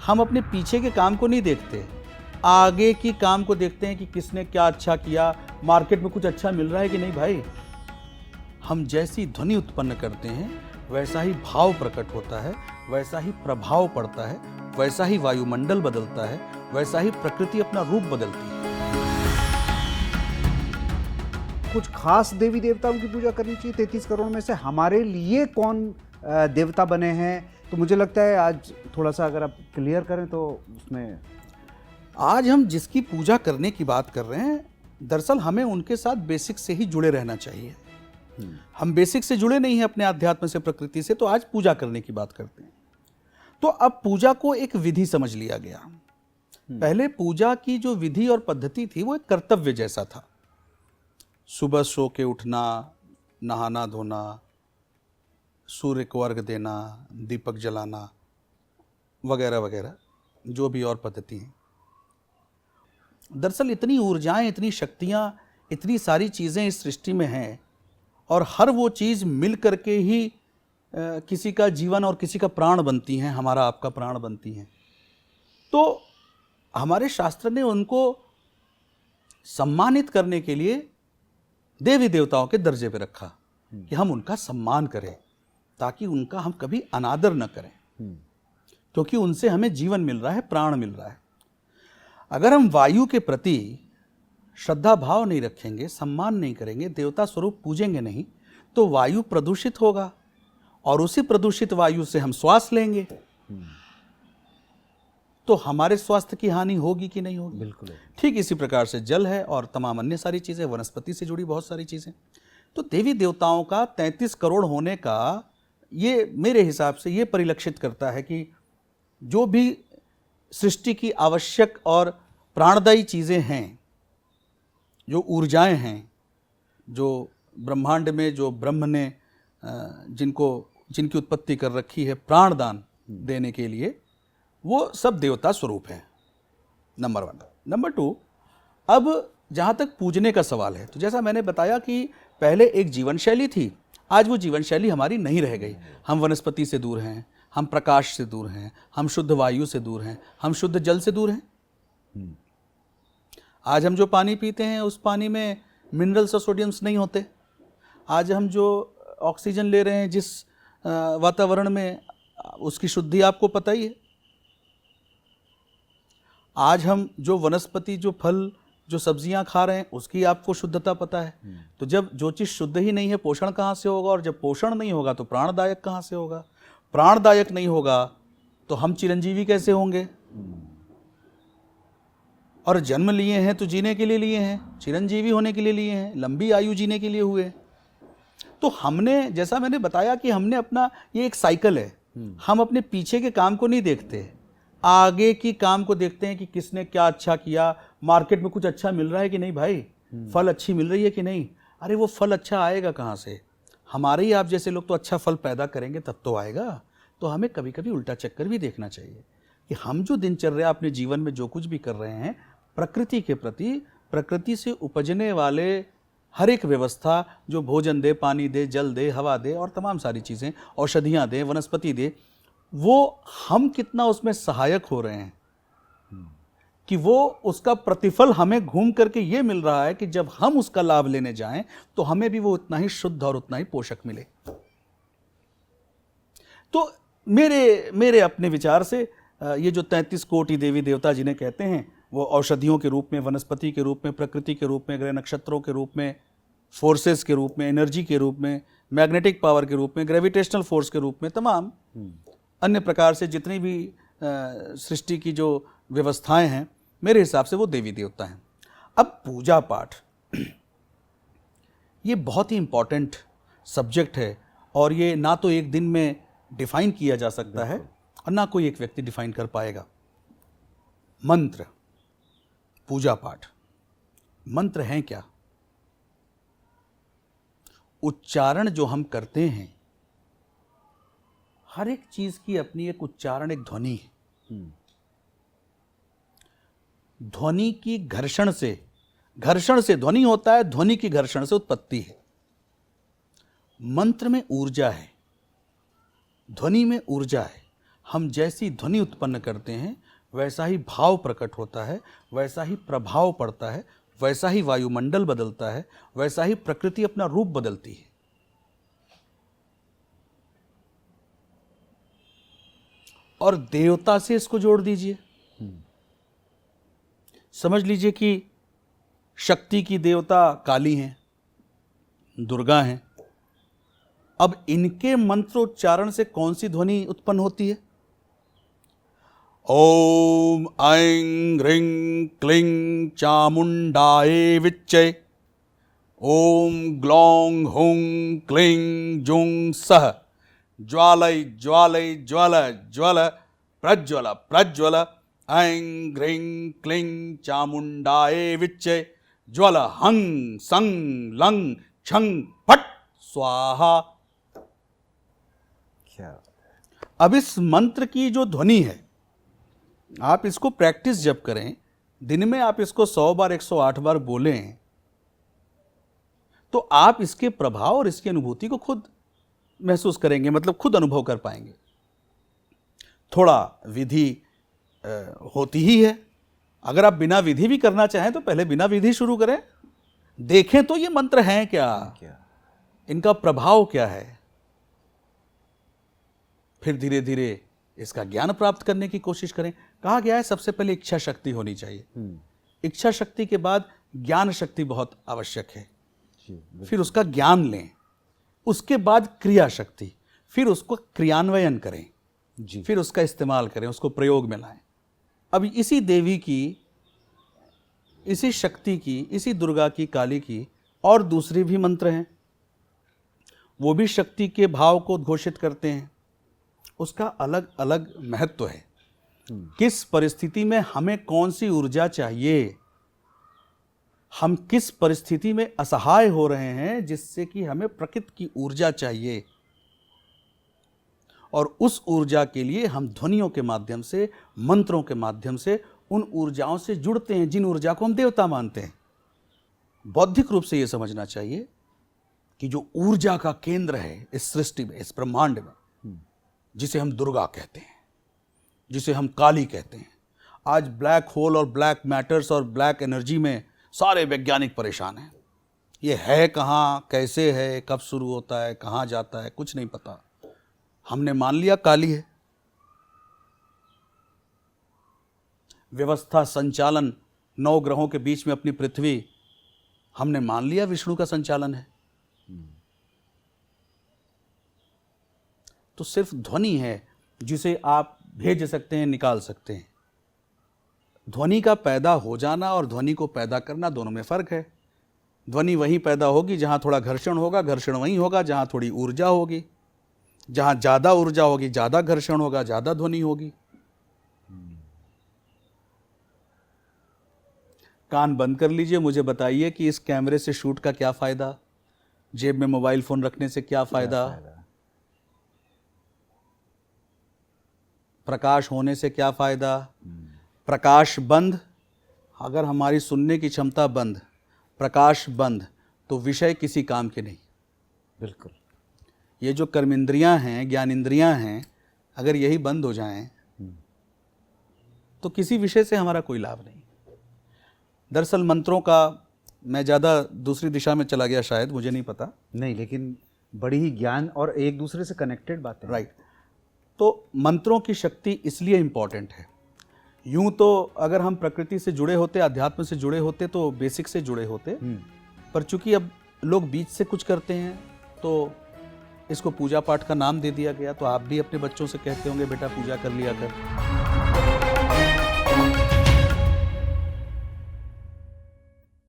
हम अपने पीछे के काम को नहीं देखते, आगे की काम को देखते हैं कि किसने क्या अच्छा किया, मार्केट में कुछ अच्छा मिल रहा है कि नहीं। भाई, हम जैसी ध्वनि उत्पन्न करते हैं वैसा ही भाव प्रकट होता है, वैसा ही प्रभाव पड़ता है, वैसा ही वायुमंडल बदलता है, वैसा ही प्रकृति अपना रूप बदलती है। कुछ खास देवी देवताओं की पूजा करनी चाहिए 33 करोड़ में से? हमारे लिए कौन देवता बने हैं? तो मुझे लगता है आज थोड़ा सा अगर आप क्लियर करें तो उसमें। आज हम जिसकी पूजा करने की बात कर रहे हैं, दरअसल हमें उनके साथ बेसिक से ही जुड़े रहना चाहिए। हम बेसिक से जुड़े नहीं हैं अपने अध्यात्म से, प्रकृति से, तो आज पूजा करने की बात करते हैं। तो अब पूजा को एक विधि समझ लिया गया। पहले पूजा की जो विधि और पद्धति थी वो एक कर्तव्य जैसा था। सुबह सो के उठना, नहाना धोना, सूर्य को अर्घ देना, दीपक जलाना वगैरह वगैरह, जो भी और पद्धति हैं। दरअसल इतनी ऊर्जाएं, इतनी शक्तियां, इतनी सारी चीज़ें इस सृष्टि में हैं और हर वो चीज़ मिल करके ही किसी का जीवन और किसी का प्राण बनती हैं, हमारा आपका प्राण बनती हैं। तो हमारे शास्त्र ने उनको सम्मानित करने के लिए देवी देवताओं के दर्जे पे रखा कि हम उनका सम्मान करें, ताकि उनका हम कभी अनादर न करें, क्योंकि उनसे हमें जीवन मिल रहा है, प्राण मिल रहा है। अगर हम वायु के प्रति श्रद्धा भाव नहीं रखेंगे, सम्मान नहीं करेंगे, देवता स्वरूप पूजेंगे नहीं, तो वायु प्रदूषित होगा और उसी प्रदूषित वायु से हम श्वास लेंगे तो हमारे स्वास्थ्य की हानि होगी कि नहीं होगी? बिल्कुल। ठीक इसी प्रकार से जल है और तमाम अन्य सारी चीज़ें, वनस्पति से जुड़ी बहुत सारी चीज़ें। तो देवी देवताओं का 33 करोड़ होने का ये मेरे हिसाब से ये परिलक्षित करता है कि जो भी सृष्टि की आवश्यक और प्राणदायी चीज़ें हैं, जो ऊर्जाएं हैं, जो ब्रह्मांड में जो ब्रह्म ने जिनकी उत्पत्ति कर रखी है प्राणदान देने के लिए, वो सब देवता स्वरूप हैं, नंबर 1। नंबर 2, अब जहाँ तक पूजने का सवाल है, तो जैसा मैंने बताया कि पहले एक जीवन शैली थी, आज वो जीवन शैली हमारी नहीं रह गई। हम वनस्पति से दूर हैं, हम प्रकाश से दूर हैं, हम शुद्ध वायु से दूर हैं, हम शुद्ध जल से दूर हैं। आज हम जो पानी पीते हैं उस पानी में मिनरल्स और सोडियम्स नहीं होते। आज हम जो ऑक्सीजन ले रहे हैं जिस वातावरण में, उसकी शुद्धि आपको पता ही है। आज हम जो वनस्पति, जो फल, जो सब्जियां खा रहे हैं उसकी आपको शुद्धता पता है। तो जब जो चीज़ शुद्ध ही नहीं है, पोषण कहाँ से होगा? और जब पोषण नहीं होगा तो प्राणदायक कहाँ से होगा? प्राणदायक नहीं होगा तो हम चिरंजीवी कैसे होंगे? और जन्म लिए हैं तो जीने के लिए लिए हैं, चिरंजीवी होने के लिए लिए हैं, लंबी आयु जीने के लिए हुए। तो हमने, जैसा मैंने बताया कि हमने अपना, ये एक साइकिल है, हम अपने पीछे के काम को नहीं देखते, आगे की काम को देखते हैं कि किसने क्या अच्छा किया, मार्केट में कुछ अच्छा मिल रहा है कि नहीं। भाई, फल अच्छी मिल रही है कि नहीं? अरे वो फल अच्छा आएगा कहाँ से? हमारे ही आप जैसे लोग तो अच्छा फल पैदा करेंगे तब तो आएगा। तो हमें कभी कभी उल्टा चक्कर भी देखना चाहिए कि हम जो दिनचर्या अपने जीवन में जो कुछ भी कर रहे हैं, प्रकृति के प्रति, प्रकृति से उपजने वाले हर एक व्यवस्था, जो भोजन दे, पानी दे, जल दे, हवा दे और तमाम सारी चीज़ें, औषधियाँ दे, वनस्पति दे, वो हम कितना उसमें सहायक हो रहे हैं कि वो उसका प्रतिफल हमें घूम करके ये मिल रहा है कि जब हम उसका लाभ लेने जाएं तो हमें भी वो उतना ही शुद्ध और उतना ही पोषक मिले। तो मेरे अपने विचार से ये जो 33 कोटि देवी देवता जिन्हें कहते हैं, वो औषधियों के रूप में, वनस्पति के रूप में, प्रकृति के रूप में, ग्रह नक्षत्रों के रूप में, फोर्सेस के रूप में, एनर्जी के रूप में, मैग्नेटिक पावर के रूप में, ग्रेविटेशनल फोर्स के रूप में, तमाम अन्य प्रकार से जितनी भी सृष्टि की जो व्यवस्थाएं हैं, मेरे हिसाब से वो देवी देवता हैं। अब पूजा पाठ ये बहुत ही इम्पॉर्टेंट सब्जेक्ट है और ये ना तो एक दिन में डिफाइन किया जा सकता है और ना कोई एक व्यक्ति डिफाइन कर पाएगा। मंत्र, पूजा पाठ, मंत्र हैं क्या? उच्चारण जो हम करते हैं, हर एक चीज की अपनी एक उच्चारण, एक ध्वनि है। ध्वनि की घर्षण से ध्वनि होता है, ध्वनि की घर्षण से उत्पत्ति है। मंत्र में ऊर्जा है, ध्वनि में ऊर्जा है। हम जैसी ध्वनि उत्पन्न करते हैं वैसा ही भाव प्रकट होता है, वैसा ही प्रभाव पड़ता है, वैसा ही वायुमंडल बदलता है, वैसा ही प्रकृति अपना रूप बदलती है। और देवता से इसको जोड़ दीजिए। समझ लीजिए कि शक्ति की देवता काली हैं, दुर्गा हैं। अब इनके मंत्रोच्चारण से कौन सी ध्वनि उत्पन्न होती है? ओम ऐं ह्रीं क्लीं चामुंडाये विच्चे, ओम ग्लौं हुं क्लीं जुं सः, ज्वालय ज्वालय ज्वल ज्वल प्रज्वल प्रज्वल, ऐं ह्रीं क्लीं चामुंडाये विच्चे, ज्वल हं सं लं छं फट स्वाहा। क्या अब इस मंत्र की जो ध्वनि है, आप इसको प्रैक्टिस जब करें, दिन में आप इसको 100 बार 108 बार बोलें, तो आप इसके प्रभाव और इसकी अनुभूति को खुद महसूस करेंगे, मतलब खुद अनुभव कर पाएंगे। थोड़ा विधि होती ही है। अगर आप बिना विधि भी करना चाहें तो पहले बिना विधि शुरू करें, देखें तो ये मंत्र हैं क्या, इनका प्रभाव क्या है, फिर धीरे धीरे इसका ज्ञान प्राप्त करने की कोशिश करें। कहा गया है सबसे पहले इच्छा शक्ति होनी चाहिए। इच्छा शक्ति के बाद ज्ञान शक्ति बहुत आवश्यक है। फिर उसका ज्ञान लें, उसके बाद क्रिया शक्ति, फिर उसको क्रियान्वयन करें जी, फिर उसका इस्तेमाल करें, उसको प्रयोग में लाएं। अब इसी देवी की, इसी शक्ति की, इसी दुर्गा की, काली की और दूसरी भी मंत्र हैं, वो भी शक्ति के भाव को उद्घोषित करते हैं। उसका अलग अलग महत्व है। किस परिस्थिति में हमें कौन सी ऊर्जा चाहिए, हम किस परिस्थिति में असहाय हो रहे हैं जिससे कि हमें प्रकृति की ऊर्जा चाहिए, और उस ऊर्जा के लिए हम ध्वनियों के माध्यम से, मंत्रों के माध्यम से उन ऊर्जाओं से जुड़ते हैं जिन ऊर्जा को हम देवता मानते हैं। बौद्धिक रूप से यह समझना चाहिए कि जो ऊर्जा का केंद्र है इस सृष्टि में, इस ब्रह्मांड में, जिसे हम दुर्गा कहते हैं, जिसे हम काली कहते हैं, आज ब्लैक होल और ब्लैक मैटर्स और ब्लैक एनर्जी में सारे वैज्ञानिक परेशान हैं। ये है कहाँ, कैसे है, कब शुरू होता है, कहाँ जाता है, कुछ नहीं पता। हमने मान लिया काली है। व्यवस्था, संचालन 9 ग्रहों के बीच में अपनी पृथ्वी, हमने मान लिया विष्णु का संचालन है। तो सिर्फ ध्वनि है जिसे आप भेज सकते हैं, निकाल सकते हैं। ध्वनि का पैदा हो जाना और ध्वनि को पैदा करना, दोनों में फर्क है। ध्वनि वहीं पैदा होगी जहां थोड़ा घर्षण होगा, घर्षण वहीं होगा जहां थोड़ी ऊर्जा होगी। जहां ज़्यादा ऊर्जा होगी ज़्यादा घर्षण होगा, ज़्यादा ध्वनि होगी। कान बंद कर लीजिए, मुझे बताइए कि इस कैमरे से शूट का क्या फ़ायदा, जेब में मोबाइल फ़ोन रखने से क्या फ़ायदा, प्रकाश होने से क्या फ़ायदा। प्रकाश बंद, अगर हमारी सुनने की क्षमता बंद, प्रकाश बंद, तो विषय किसी काम के नहीं। बिल्कुल। ये जो कर्मेंद्रियां हैं, ज्ञानेंद्रियां हैं, अगर यही बंद हो जाएं तो किसी विषय से हमारा कोई लाभ नहीं। दरअसल मंत्रों का, मैं ज़्यादा दूसरी दिशा में चला गया शायद, मुझे नहीं पता। नहीं, लेकिन बड़ी ही ज्ञान और एक दूसरे से कनेक्टेड बातें। राइट। तो मंत्रों की शक्ति इसलिए इम्पॉर्टेंट है। यूं तो अगर हम प्रकृति से जुड़े होते, अध्यात्म से जुड़े होते, तो बेसिक से जुड़े होते, पर चूंकि अब लोग बीच से कुछ करते हैं तो इसको पूजा पाठ का नाम दे दिया गया। तो आप भी अपने बच्चों से कहते होंगे बेटा पूजा कर लिया कर।